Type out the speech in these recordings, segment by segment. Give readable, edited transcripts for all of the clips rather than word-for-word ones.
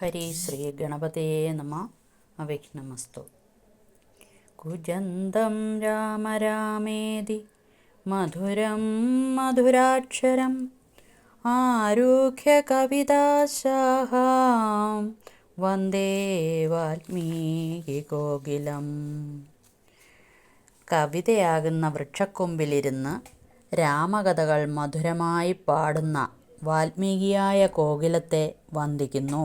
ഹരി ശ്രീ ഗണപതേ നമ. അവിഘ്നമസ്തു. കുജന്തം രാമ രാമേതി മധുരം മധുരാക്ഷരം ആരുഹ്യ കവിതാശാഖാം വന്ദേ വാൽമീകി കോകിലം. കവിതയാകുന്ന വൃക്ഷക്കൊമ്പിലിരുന്ന് രാമകഥകൾ മധുരമായി പാടുന്ന വാൽമീകിയായ കോകിലത്തെ വന്ദിക്കുന്നു.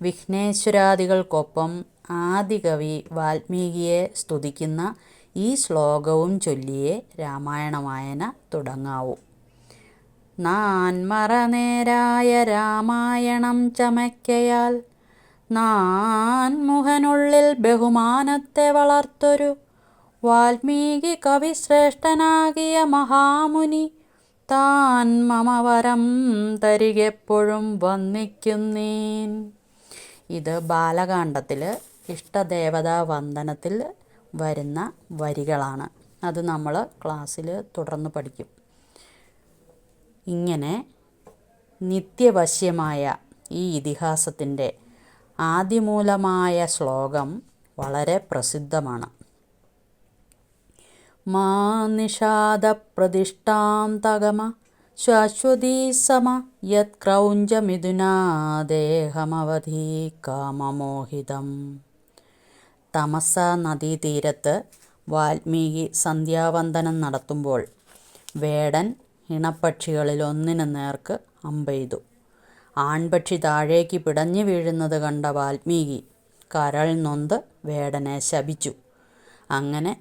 വിഘ്നേശ്വരാദികൾക്കൊപ്പം ആദികവി വാൽമീകിയെ സ്തുതിക്കുന്ന ഈ ശ്ലോകവും ചൊല്ലിയേ രാമായണ വായന തുടങ്ങാവൂ. നാൻമറനേരായ രാമായണം ചമയ്ക്കയാൽ നാൻമുഖനുള്ളിൽ ബഹുമാനത്തെ വളർത്തൊരു വാൽമീകി കവിശ്രേഷ്ഠനാകിയ മഹാമുനി താൻ മമ വരം തരികെപ്പോഴും വന്ദിക്കുന്നേൻ. ഇത് ബാലകാണ്ഡത്തിൽ ഇഷ്ടദേവതാ വന്ദനത്തിൽ വരുന്ന വരികളാണ്. അത് നമ്മൾ ക്ലാസ്സിൽ തുടർന്ന് പഠിക്കും. ഇങ്ങനെ നിത്യവശ്യമായ ഈ ഇതിഹാസത്തിൻ്റെ ആദിമൂലമായ ശ്ലോകം വളരെ പ്രസിദ്ധമാണ്. മാ നിഷാദപ്രതിഷ്ഠാം തഗമ ശാശ്വതീ സമ യത് ക്രൗഞ്ചമിഥുനാദേഹമവധി കാമമോഹിതം. തമസ നദീതീരത്ത് വാൽമീകി സന്ധ്യാവന്ദനം നടത്തുമ്പോൾ വേടൻ ഇണപ്പക്ഷികളിലൊന്നിന് നേർക്ക് അമ്പെയ്തു. ആൺപക്ഷി താഴേക്ക് പിടഞ്ഞു വീഴുന്നത് കണ്ട വാൽമീകി കരൾ നൊന്ത് വേടനെ ശപിച്ചു. അങ്ങനെ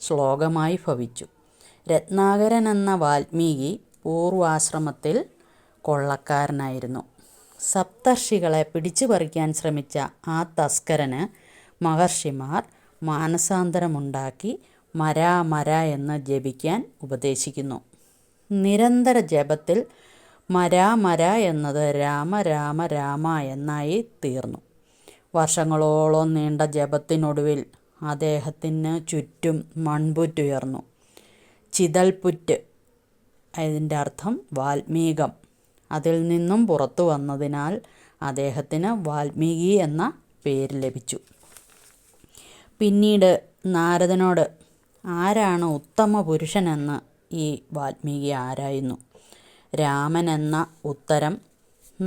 ശ്ലോകമായി ഭവിച്ചു. രത്നാകരൻ എന്ന വാൽമീകി പൂർവാശ്രമത്തിൽ കൊള്ളക്കാരനായിരുന്നു. സപ്തർഷികളെ പിടിച്ചു പറിക്കാൻ ശ്രമിച്ച ആ തസ്കരന് മഹർഷിമാർ മാനസാന്തരമുണ്ടാക്കി മരാ മര എന്ന് ജപിക്കാൻ ഉപദേശിക്കുന്നു. നിരന്തര ജപത്തിൽ മരാ മര എന്നത് രാമ രാമ രാമ എന്നായി തീർന്നു. വർഷങ്ങളോളം നീണ്ട ജപത്തിനൊടുവിൽ അദ്ദേഹത്തിന് ചുറ്റും മൺപുറ്റുയർന്നു. ചിതൽപുറ്റ്, അതിൻ്റെ അർത്ഥം വാൽമീകം, അതിൽ നിന്നും പുറത്തു വന്നതിനാൽ അദ്ദേഹത്തിന് വാൽമീകി എന്ന പേര് ലഭിച്ചു. പിന്നീട് നാരദനോട് ആരാണ് ഉത്തമ പുരുഷനെന്ന് ഈ വാൽമീകി ആരായുന്നു. രാമൻ എന്ന ഉത്തരം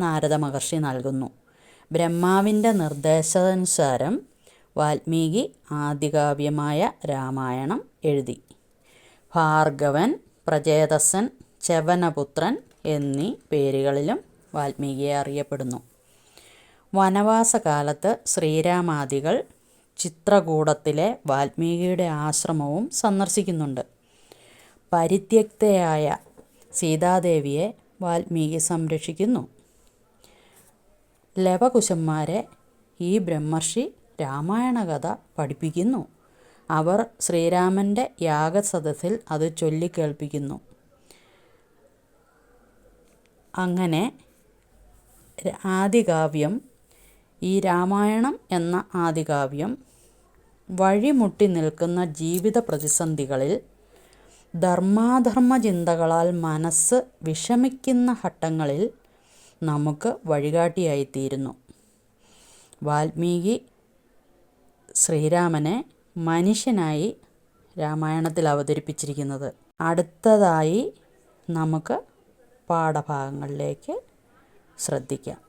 നാരദ മഹർഷി നൽകുന്നു. ബ്രഹ്മാവിൻ്റെ നിർദ്ദേശാനുസാരം വാൽമീകി ആദികാവ്യമായ രാമായണം എഴുതി. ഭാർഗവൻ, പ്രചേതസൻ, ച്യവനപുത്രൻ എന്നീ പേരുകളിലും വാൽമീകിയെ അറിയപ്പെടുന്നു. വനവാസകാലത്ത് ശ്രീരാമാദികൾ ചിത്രകൂടത്തിലെ വാൽമീകിയുടെ ആശ്രമവും സന്ദർശിക്കുന്നുണ്ട്. പരിത്യക്തയായ സീതാദേവിയെ വാൽമീകി സംരക്ഷിക്കുന്നു. ലവകുശന്മാരെ ഈ ബ്രഹ്മർഷി രാമായണ കഥ പഠിപ്പിക്കുന്നു. അവർ ശ്രീരാമൻ്റെ യാഗസദസ്സിൽ അത് ചൊല്ലിക്കേൾപ്പിക്കുന്നു. അങ്ങനെ ആദികാവ്യം, ഈ രാമായണം എന്ന ആദികാവ്യം വഴിമുട്ടി നിൽക്കുന്ന ജീവിത പ്രതിസന്ധികളിൽ ധർമാധർമ്മ ചിന്തകളാൽ മനസ്സ് വിഷമിക്കുന്ന ഘട്ടങ്ങളിൽ നമുക്ക് വഴികാട്ടിയായിത്തീരുന്നു. വാൽമീകി ശ്രീരാമനെ മനുഷ്യനായി രാമായണത്തിൽ അവതരിപ്പിച്ചിരിക്കുന്നത്. അടുത്തതായി നമുക്ക് പാഠഭാഗങ്ങളിലേക്ക് ശ്രദ്ധിക്കാം.